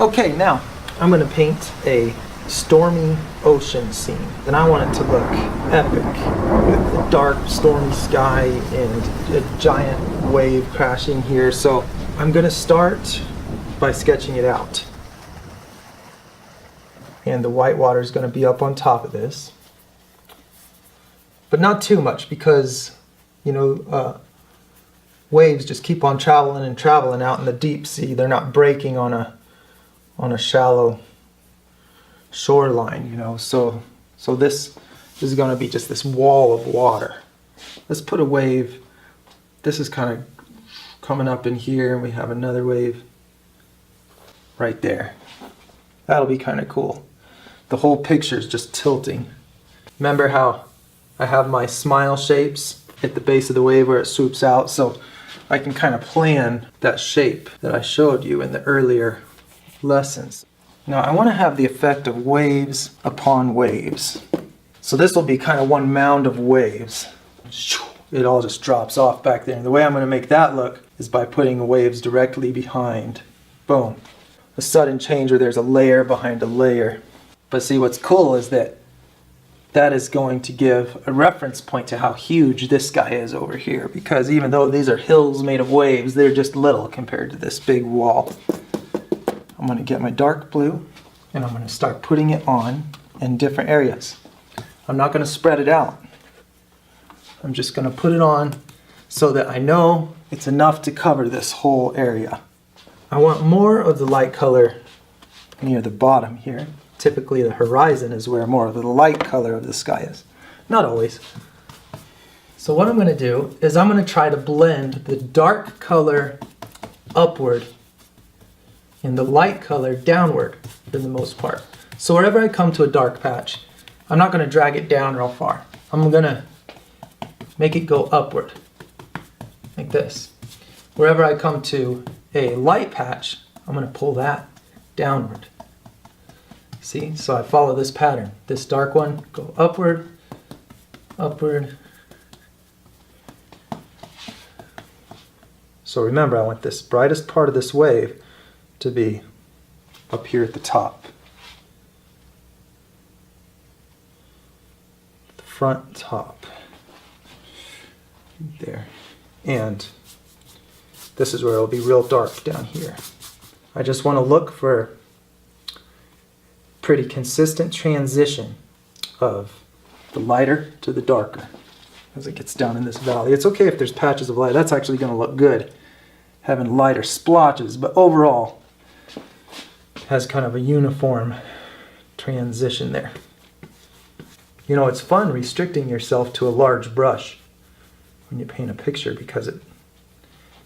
Okay, now I'm going to paint a stormy ocean scene, and I want it to look epic with a dark, stormy sky and a giant wave crashing here. So I'm going to start by sketching it out. And the white water is going to be up on top of this. But not too much, because, waves just keep on traveling and traveling out in the deep sea. They're not breaking on a shallow shoreline, So this is going to be just this wall of water. Let's put a wave. This is kind of coming up in here, and we have another wave right there. That'll be kind of cool. The whole picture is just tilting. Remember how I have my smile shapes at the base of the wave where it swoops out, so I can kind of plan that shape that I showed you in the earlier lessons. Now I want to have the effect of waves upon waves. So this will be kind of one mound of waves. It all just drops off back there. And the way I'm going to make that look is by putting waves directly behind. Boom. A sudden change where there's a layer behind a layer. But see, what's cool is that is going to give a reference point to how huge this guy is over here, because even though these are hills made of waves, they're just little compared to this big wall. I'm going to get my dark blue and I'm going to start putting it on in different areas. I'm not going to spread it out. I'm just going to put it on so that I know it's enough to cover this whole area. I want more of the light color near the bottom here. Typically the horizon is where more of the light color of the sky is. Not always. So what I'm going to do is I'm going to try to blend the dark color upward and the light color downward for the most part. So wherever I come to a dark patch, I'm not going to drag it down real far. I'm going to make it go upward, like this. Wherever I come to a light patch, I'm going to pull that downward. See, so I follow this pattern. This dark one, go upward, upward. So remember, I want this brightest part of this wave to be up here at the top. The front top. There. And this is where it'll be real dark down here. I just want to look for pretty consistent transition of the lighter to the darker as it gets down in this valley. It's okay if there's patches of light. That's actually going to look good, having lighter splotches, but overall it has kind of a uniform transition there. It's fun restricting yourself to a large brush when you paint a picture, because it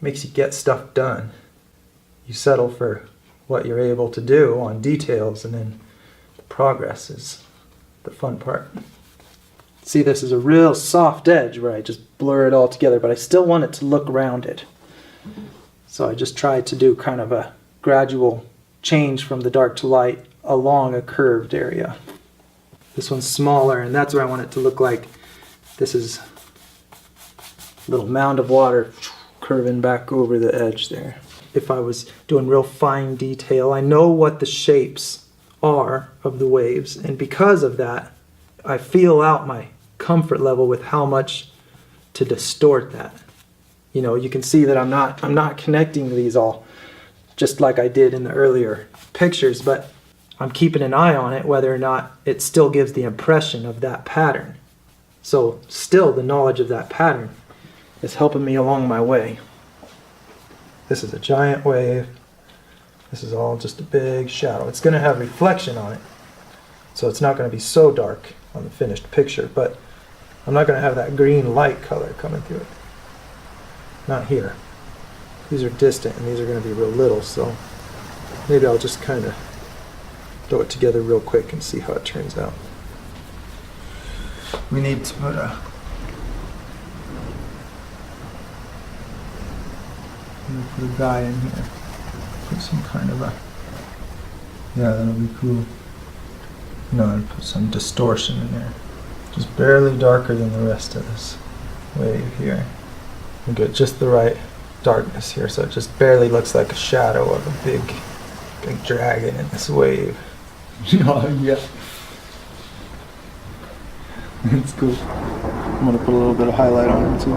makes you get stuff done. You settle for what you're able to do on details, and then progress is the fun part. See, this is a real soft edge where I just blur it all together, but I still want it to look rounded. So I just tried to do kind of a gradual change from the dark to light along a curved area. This one's smaller, and that's where I want it to look like this is a little mound of water curving back over the edge there. If I was doing real fine detail, I know what the shapes are of the waves, and because of that I feel out my comfort level with how much to distort that. You can see that I'm not connecting these all just like I did in the earlier pictures, but I'm keeping an eye on it whether or not it still gives the impression of that pattern. So still the knowledge of that pattern is helping me along my way. This is a giant wave. This is all just a big shadow. It's going to have reflection on it, so it's not going to be so dark on the finished picture, but I'm not going to have that green light color coming through it. Not here. These are distant and these are going to be real little, so maybe I'll just kind of throw it together real quick and see how it turns out. We need to put a guy in here. Put some kind of yeah, that'll be cool. And put some distortion in there. Just barely darker than the rest of this wave here. And get just the right darkness here, so it just barely looks like a shadow of a big Big dragon in this wave. Oh, yeah. That's cool. I'm gonna put a little bit of highlight on him too.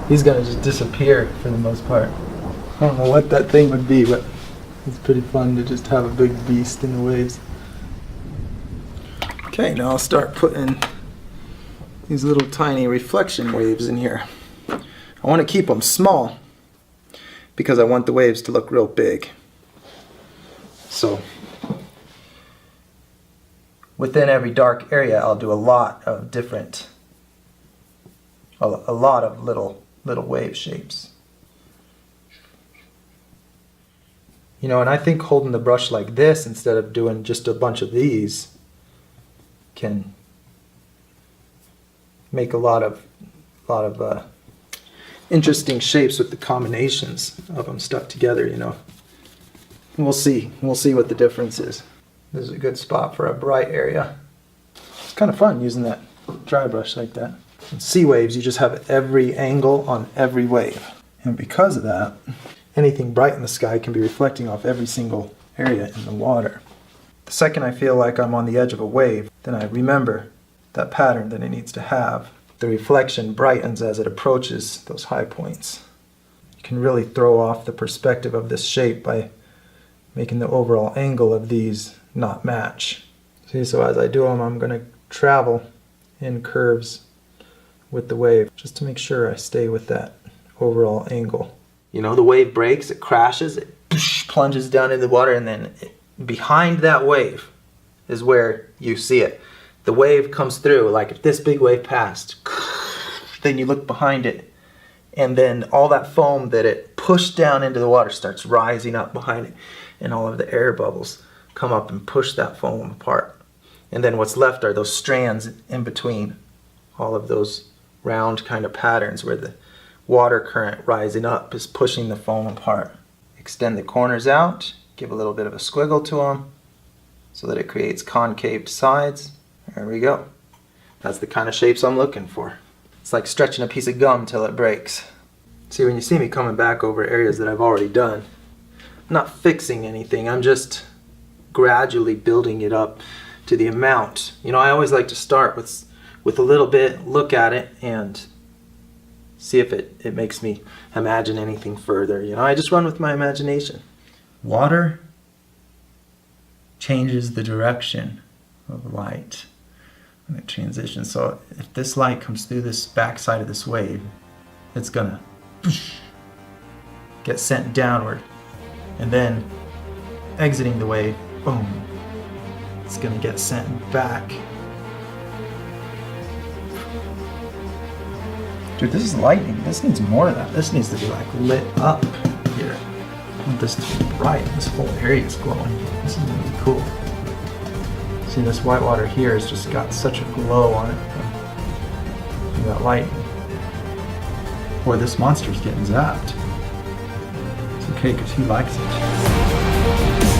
He's gonna just disappear for the most part. I don't know what that thing would be, but it's pretty fun to just have a big beast in the waves. Okay, now I'll start putting these little tiny reflection waves in here. I want to keep them small because I want the waves to look real big. So within every dark area, I'll do a lot of different, a lot of little wave shapes. You know, and I think holding the brush like this instead of doing just a bunch of these can make a lot of interesting shapes with the combinations of them stuck together, you know. We'll see what the difference is. This is a good spot for a bright area. It's kind of fun using that dry brush like that. In sea waves, you just have every angle on every wave. And because of that, anything bright in the sky can be reflecting off every single area in the water. The second I feel like I'm on the edge of a wave, then I remember that pattern that it needs to have. The reflection brightens as it approaches those high points. You can really throw off the perspective of this shape by making the overall angle of these not match. See, so as I do them, I'm going to travel in curves with the wave just to make sure I stay with that overall angle. You know, the wave breaks, it crashes, it plunges down into the water, and then behind that wave is where you see it. The wave comes through, like if this big wave passed, then you look behind it, and then all that foam that it pushed down into the water starts rising up behind it, and all of the air bubbles come up and push that foam apart. And then what's left are those strands in between all of those round kind of patterns where the water current rising up is pushing the foam apart. Extend the corners out, give a little bit of a squiggle to them so that it creates concave sides. There we go. That's the kind of shapes I'm looking for. It's like stretching a piece of gum till it breaks. See, when you see me coming back over areas that I've already done, I'm not fixing anything, I'm just gradually building it up to the amount. You know, I always like to start with a little bit, look at it, and see if it makes me imagine anything further. You know, I just run with my imagination. Water changes the direction of light when it transitions. So if this light comes through this backside of this wave, it's gonna get sent downward, and then exiting the wave, boom, it's gonna get sent back. Dude, this is lightning. This needs more of that. This needs to be like lit up here. I want this to be bright. This whole area is glowing. This is gonna be cool. See, this white water here has just got such a glow on it from that light. Boy, this monster's getting zapped. It's okay, because he likes it.